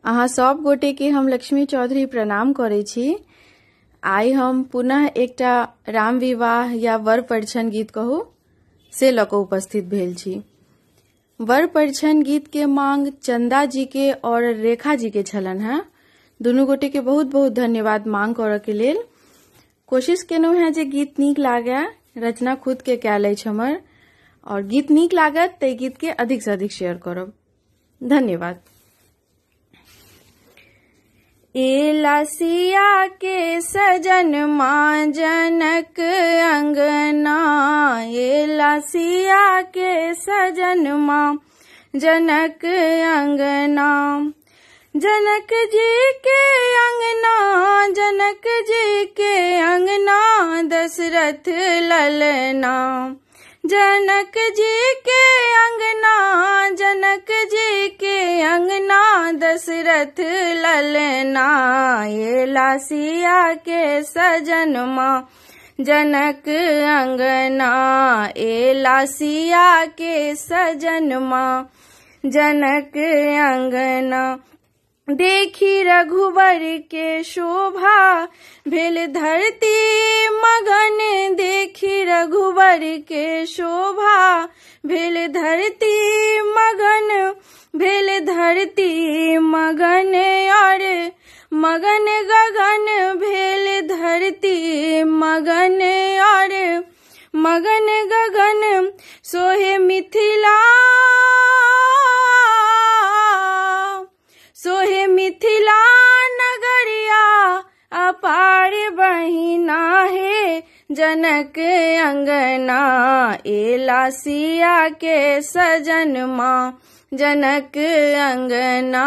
अहाँ सब गोटे के हम लक्ष्मी चौधरी प्रणाम करे छी। आई हम पुनः एकटा राम विवाह या वर परिछन गीत कहू से लऽ कऽ उपस्थित भेल छी। वर परिछन गीत के मांग चंदा जी के और रेखा जी के छलन है। दुनू गोटे के बहुत बहुत धन्यवाद मांग करऽ के लेल। कोशिश केलहुँ है जे गीत नीक लागे, रचना खुद के कयल अछि हमर, और गीत नीक लागत ते गीत के अधिक से अधिक शेयर करब। धन्यवाद। एला सिया के सजन माँ जनक अंगना, एला सिया के सजन माँ जनक अंगना, जनक जी के अंगना, जनक जी के अंगना दशरथ ललना, जनक जी के अंगना, जनक जी के अंगना दशरथ ललना, एला सिया के सजन माँ जनक अंगना, एला सिया के सजन माँ जनक अंगना। देखी रघुवर के शोभा भेल धरती मगन, देखी रघुवर के शोभा भेल धरती मगन, भेल धरती मगन, और मगन गगन भेल धरती मगन, और मगन गगन सोहे मिथिला, सोहे मिथिला नगरिया अपार बहिना है जनक अंगना, एला सिया के सजन माँ जनक अंगना,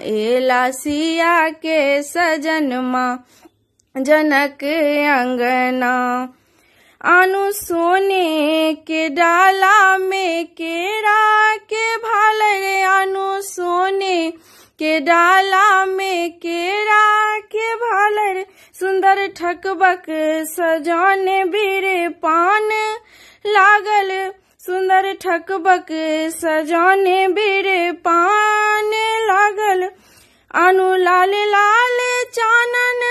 एला सिया के सजन माँ जनक अंगना। आनु सोने के डाला में केरा के भालर, आनु सोने के डाला में केरा के भालर, सुंदर ठकबक सजाने बीरे पान लागल, सुंदर ठकबक सजाने बीरे पान लागल। आनु लाल लाल चानन,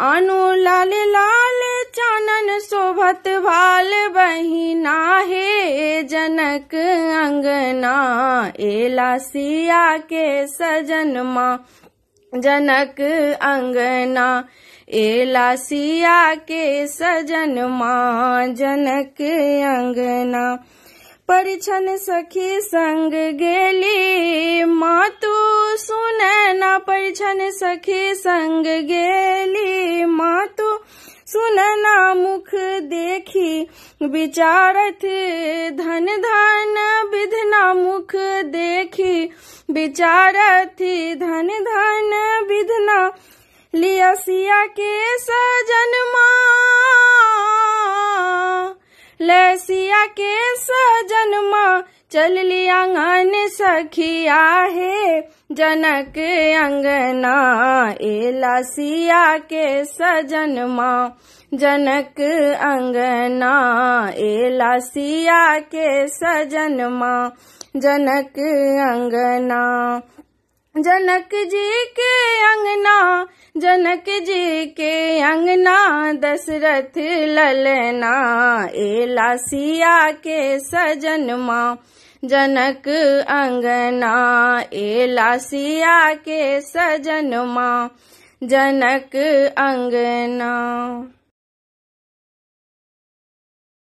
आनु लाल लाल चानन शोभत भाल बहिना है जनक अंगना, एला सिया के सजन माँ जनक अंगना, एला सिया के सजन माँ जनक अंगना। परिछन सखी संग गेली मातु सुनैना, परिछन सखी संग गेली मातु सुनना, मुख देखी विचारथ धन धन विधना, मुख देखी विचारथ धन धन विधना, लिया सिया के सजन माँ, लसिया के सजन माँ चल लिया आंगन सखिया है जनक अंगना, एला सिया के सजन माँ जनक अंगना, एला सिया के सजन माँ जनक अंगना। जनक जी के अंगना, जनक जी के अंगना दशरथ ललना, एला सिया के सजन माँ जनक अंगना, एला सिया के सजन माँ जनक अंगना।